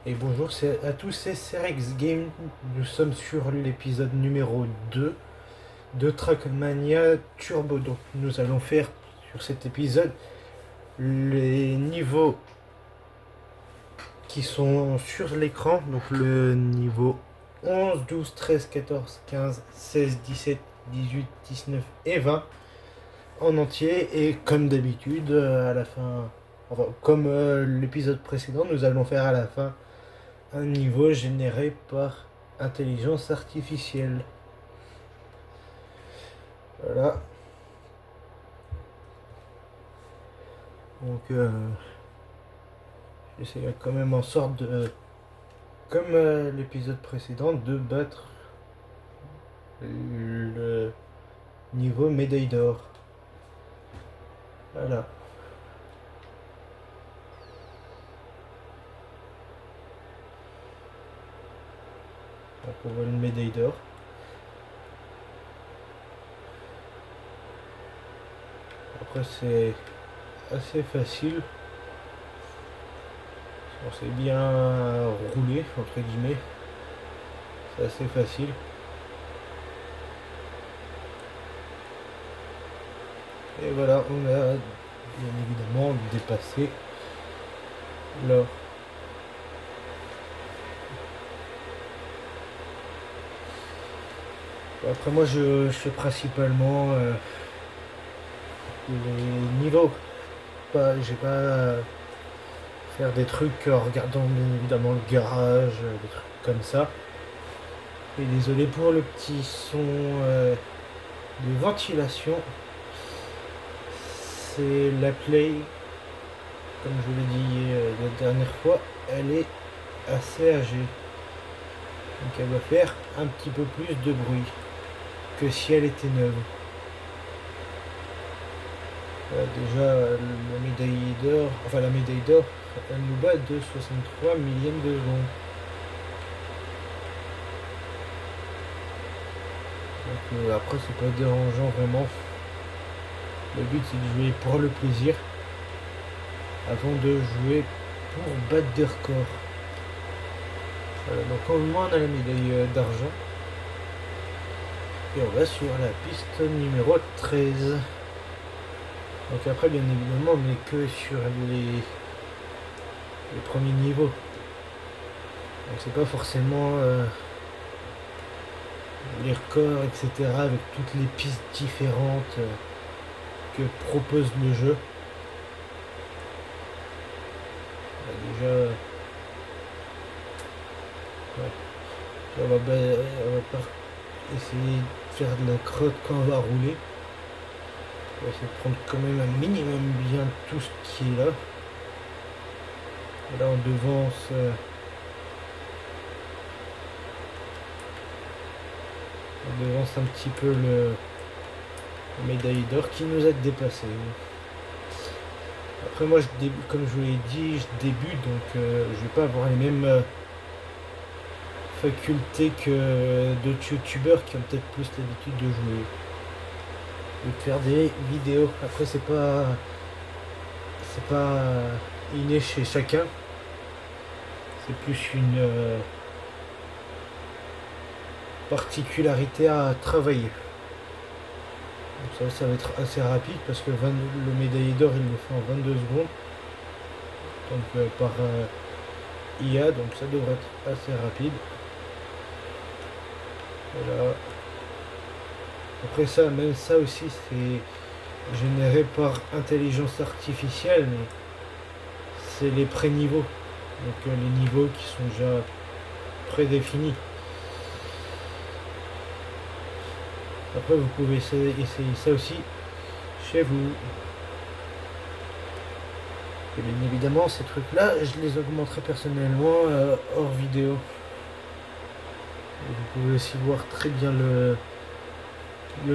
Et bonjour à tous, c'est Cerex Game. Nous sommes sur l'épisode numéro 2 de Trackmania Turbo. Donc nous allons faire sur cet épisode les niveaux qui sont sur l'écran. Donc le niveau 11, 12, 13, 14, 15, 16, 17, 18, 19 et 20 en entier. Et comme d'habitude, à la fin, enfin, comme l'épisode précédent, nous allons faire à la fin un niveau généré par intelligence artificielle. Voilà. Donc j'essaie quand même en sorte de, comme l'épisode précédent, de battre le niveau médaille d'or. Voilà. Donc on voit une médaille d'or. Après c'est assez facile. On s'est bien roulé, entre guillemets. C'est assez facile. Et voilà, on a bien évidemment dépassé l'or. Après moi je fais principalement les niveaux. J'ai pas faire des trucs en regardant bien évidemment le garage, des trucs comme ça. Et désolé pour le petit son de ventilation. C'est la Play, comme je vous l'ai dit la dernière fois, elle est assez âgée. Donc elle va faire un petit peu plus de bruit que si elle était neuve. Déjà la médaille d'or, elle nous bat de 63 millièmes de seconde. Donc après c'est pas dérangeant vraiment. Le but c'est de jouer pour le plaisir avant de jouer pour battre des records. Voilà, donc au moins on a la médaille d'argent. Et on va sur la piste numéro 13. Donc après bien évidemment on n'est que sur les premiers niveaux. Donc c'est pas forcément les records, etc. avec toutes les pistes différentes que propose le jeu. Déjà, ouais. On va pas essayer de faire de la crotte quand on va rouler. On va essayer de prendre quand même un minimum bien tout ce qui est là. Et là on devance un petit peu le médaille d'or qui nous a dépassé. Après moi comme je vous l'ai dit, je débute, donc je vais pas avoir les mêmes facultés que d'autres youtubeurs qui ont peut-être plus l'habitude de jouer ou de faire des vidéos. Après c'est pas inné chez chacun, c'est plus une particularité à travailler. Donc ça va être assez rapide parce que le médaillé d'or il le fait en 22 secondes, donc par IA, donc ça devrait être assez rapide. Voilà. Après ça, même ça aussi c'est généré par intelligence artificielle, mais c'est les pré-niveaux, donc les niveaux qui sont déjà prédéfinis. Après vous pouvez essayer ça aussi chez vous. Et bien évidemment ces trucs là je les augmenterai personnellement hors vidéo. Et vous pouvez aussi voir très bien le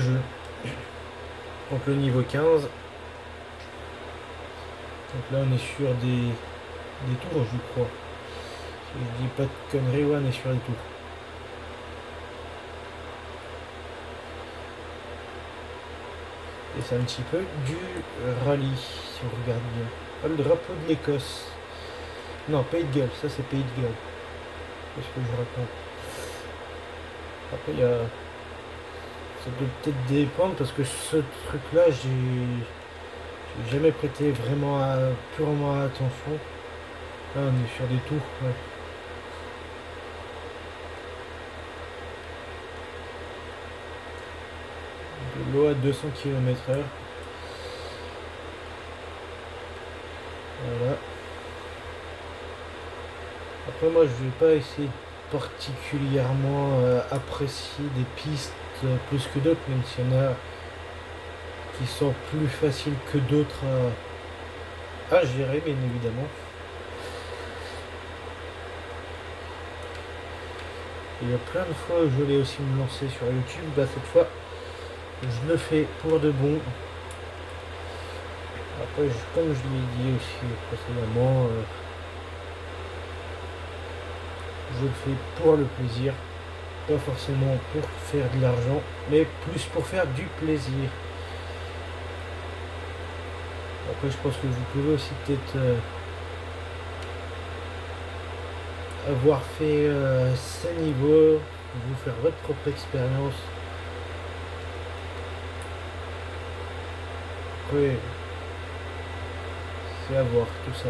jeu. Donc le niveau 15. Donc là on est sur des tours je crois. Si je dis pas de conneries, ouais, on est sur les tours. Et c'est un petit peu du rallye, si on regarde bien. Ah, le drapeau de l'Écosse. Non, Pays de Galles, ça c'est Pays de Galles. Qu'est-ce que je raconte? Après, il y a... Ça peut peut-être dépendre parce que ce truc-là, j'ai jamais prêté vraiment purement attention. Là, on est sur des tours, ouais. De l'eau à 200 km/h. Voilà. Après, moi, je vais pas essayer particulièrement apprécier des pistes plus que d'autres, même s'il y en a qui sont plus faciles que d'autres à gérer, bien évidemment. Il y a plein de fois où je voulais aussi me lancer sur YouTube. Bah, cette fois, je le fais pour de bon. Après, comme je l'ai dit aussi précédemment, je le fais pour le plaisir. Pas forcément pour faire de l'argent, mais plus pour faire du plaisir. Après, je pense que vous pouvez aussi peut-être avoir fait ces niveaux, vous faire votre propre expérience. Après, c'est à voir tout ça.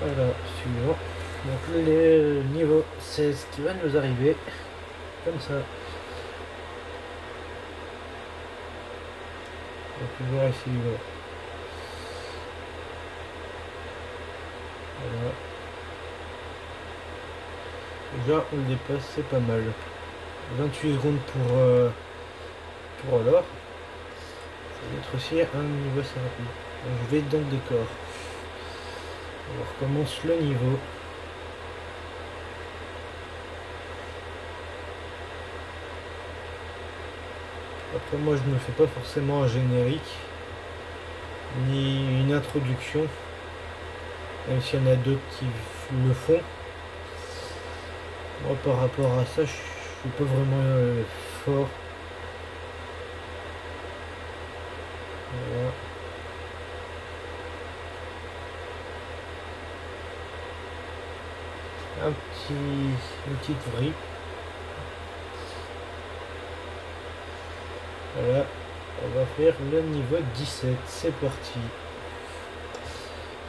Voilà, suivant. Donc le niveau 16 qui va nous arriver, comme ça. On va pouvoir essayer. Voilà. Déjà on le dépasse, c'est pas mal. 28 secondes pour l'or. Ça va être aussi un niveau assez rapide. Donc, je vais dans le décor. On recommence le niveau. Après moi je ne me fais pas forcément un générique ni une introduction, même s'il y en a d'autres qui le font. Moi par rapport à ça je suis pas vraiment fort. Voilà. Une petite vrille. Voilà, on va faire le niveau 17, c'est parti.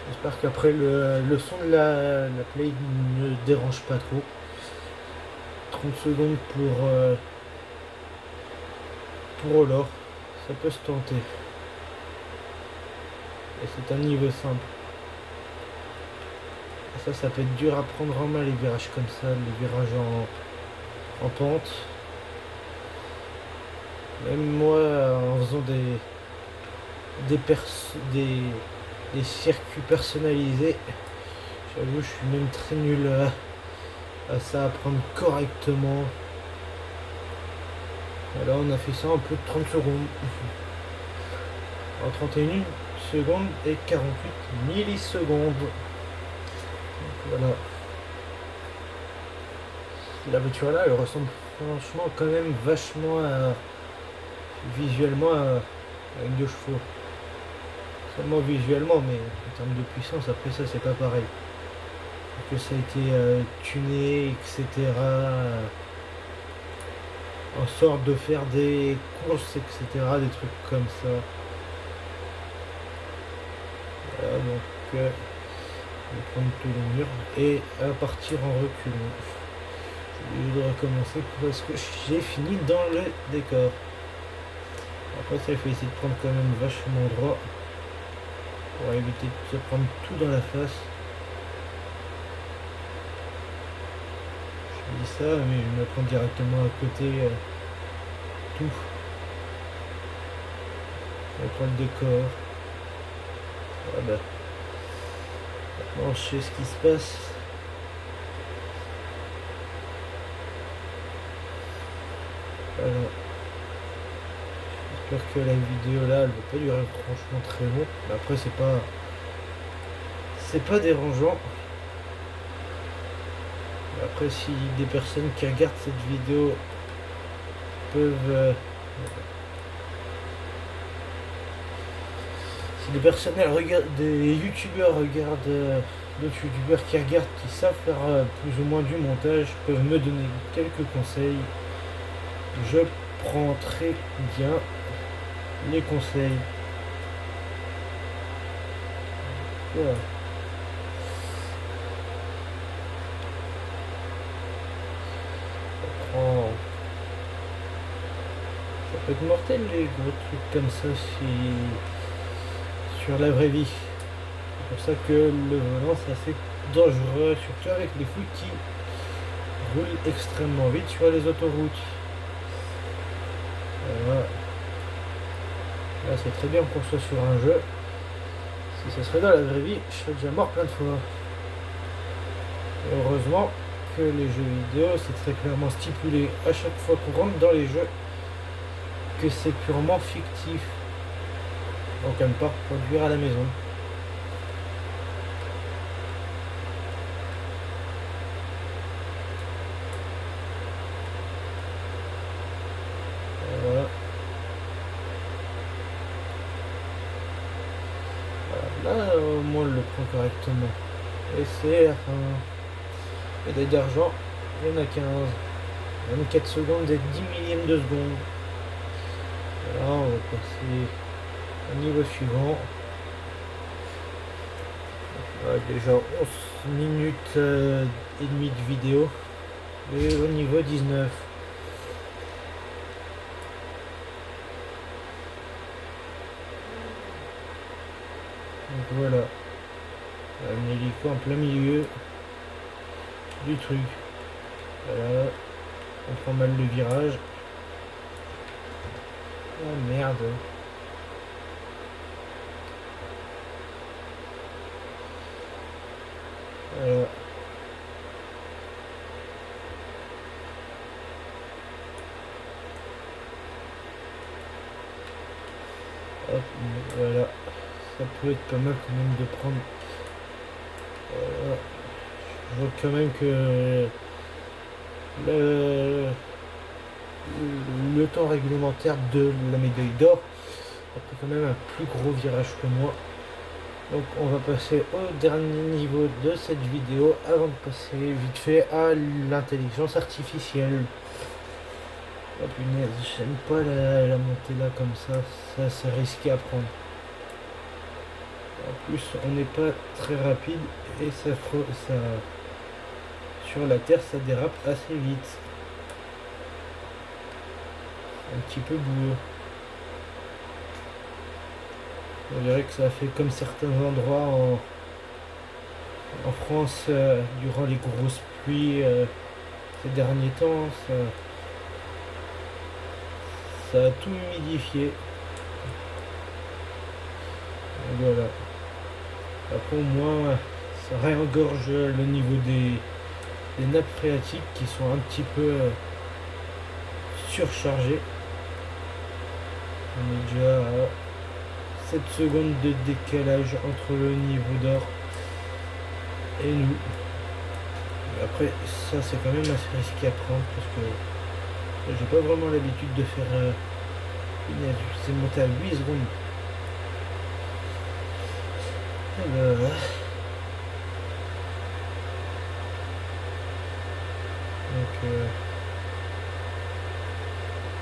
J'espère qu'après le son de la play ne dérange pas trop. 30 secondes pour l'or, ça peut se tenter. Et c'est un niveau simple. Et ça peut être dur à prendre en main les virages comme ça, les virages en pente. Même moi, en faisant des circuits personnalisés, j'avoue, je suis même très nul à ça, à prendre correctement. Et là, on a fait ça en plus de 30 secondes. En 31 secondes et 48 millisecondes. Donc, voilà. La voiture là, elle ressemble franchement quand même vachement visuellement à une 2 chevaux. Seulement visuellement, mais en termes de puissance, après ça c'est pas pareil. Que ça a été tuné, etc. En sorte de faire des courses, etc. Des trucs comme ça. Voilà, donc je vais prendre tous les murs et à partir en reculant. Je vais recommencer parce que j'ai fini dans le décor. Après ça, il faut essayer de prendre quand même vachement droit pour éviter de se prendre tout dans la face. Je dis ça, mais je me prends directement à côté tout. Je prends le décor. Voilà. Maintenant, je sais ce qui se passe. Voilà. J'espère que la vidéo là elle va pas durer franchement très long. Mais après c'est pas dérangeant. Après si des personnes qui regardent cette vidéo peuvent des personnels regardent, des youtubeurs regardent, d'autres youtubeurs qui regardent, qui savent faire plus ou moins du montage, peuvent me donner quelques conseils. Je prends très bien les conseils. Voilà. Oh. Ça peut être mortel les gros trucs comme ça si sur la vraie vie. C'est pour ça que le volant c'est assez dangereux, surtout avec les fous qui roulent extrêmement vite sur les autoroutes. Voilà. Là c'est très bien qu'on soit sur un jeu. Si ce serait dans la vraie vie, je serais déjà mort plein de fois. Et heureusement que les jeux vidéo c'est très clairement stipulé à chaque fois qu'on rentre dans les jeux que c'est purement fictif. Donc à ne pas reproduire à la maison. Voilà. Voilà. Là au moins on le prend correctement. Et c'est la fin. Médaille d'argent, il y en a 15. 24 secondes et 10 millièmes de seconde. Voilà, on va passer au niveau suivant. Voilà, déjà 11 minutes et demie de vidéo. Et au niveau 19. Donc voilà. Un hélico en plein milieu du truc. Voilà. On prend mal le virage. Oh merde. Voilà. Hop, voilà. Ça peut être pas mal quand même de prendre. Je vois quand même que le temps réglementaire de la médaille d'or a pris quand même un plus gros virage que moi. Donc on va passer au dernier niveau de cette vidéo avant de passer vite fait à l'intelligence artificielle. Oh punaise, j'aime pas la montée là comme ça c'est risqué à prendre. En plus on n'est pas très rapide et ça sur la terre ça dérape assez vite. Un petit peu boueux. On dirait que ça fait comme certains endroits en France durant les grosses pluies ces derniers temps, ça a tout humidifié. Et voilà. Après au moins ça réengorge le niveau des nappes phréatiques qui sont un petit peu surchargées. On est déjà à 7 secondes de décalage entre le niveau d'or et nous. Et après ça c'est quand même assez risqué à prendre parce que j'ai pas vraiment l'habitude de faire c'est monté à 8 secondes. Alors, donc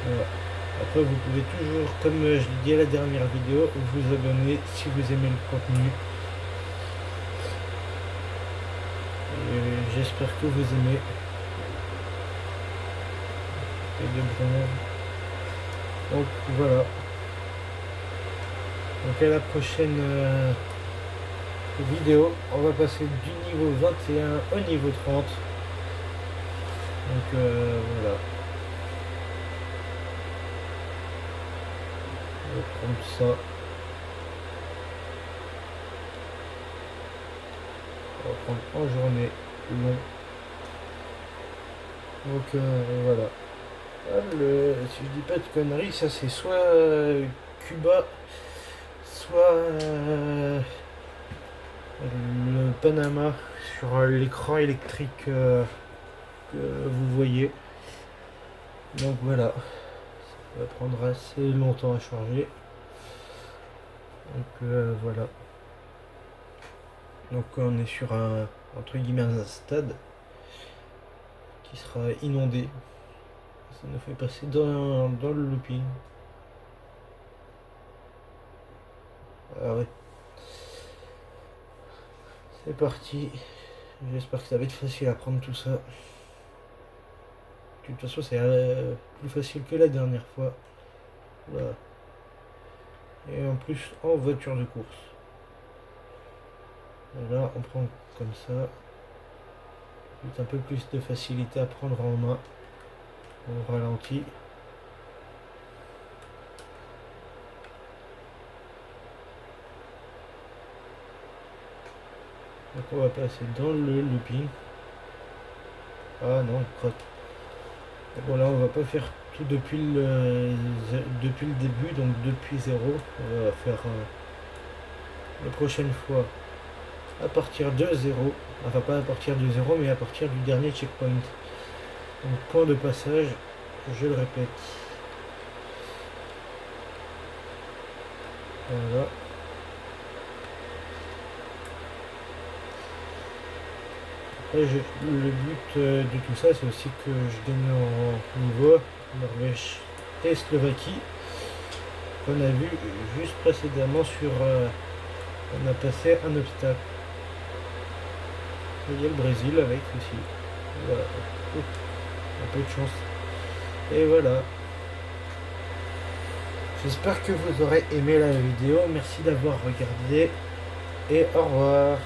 voilà. Après vous pouvez toujours, comme je l'ai dit à la dernière vidéo, vous abonner si vous aimez le contenu. Et j'espère que vous aimez. Donc voilà. Donc à la prochaine vidéo, on va passer du niveau 21 au niveau 30. Donc voilà. On va prendre ça. On va prendre en journée long. Donc voilà. Si je dis pas de conneries, ça c'est soit Cuba, soit le Panama sur l'écran électrique que vous voyez. Donc voilà, ça va prendre assez longtemps à charger. Donc voilà. Donc on est sur un, entre guillemets, un stade qui sera inondé. Ça nous fait passer dans le looping. Ah ouais. C'est parti. J'espère que ça va être facile à prendre tout ça. De toute façon, c'est plus facile que la dernière fois. Voilà. Et en plus, en voiture de course. Là, on prend comme ça. Un peu plus de facilité à prendre en main. On ralentit. Donc on va passer dans le looping. Ah non, crotte. Bon là on va pas faire tout depuis le début, donc depuis zéro. On va faire la prochaine fois à partir de zéro. Enfin pas à partir de zéro, mais à partir du dernier checkpoint. Donc point de passage, je le répète. Voilà. Après, le but de tout ça, c'est aussi que je gagne en niveau. Norvège et Slovaquie, qu'on a vu juste précédemment sur... on a passé un obstacle. Il y a le Brésil avec aussi. Voilà. Un peu de chance. Et voilà. J'espère que vous aurez aimé la vidéo. Merci d'avoir regardé. Et au revoir.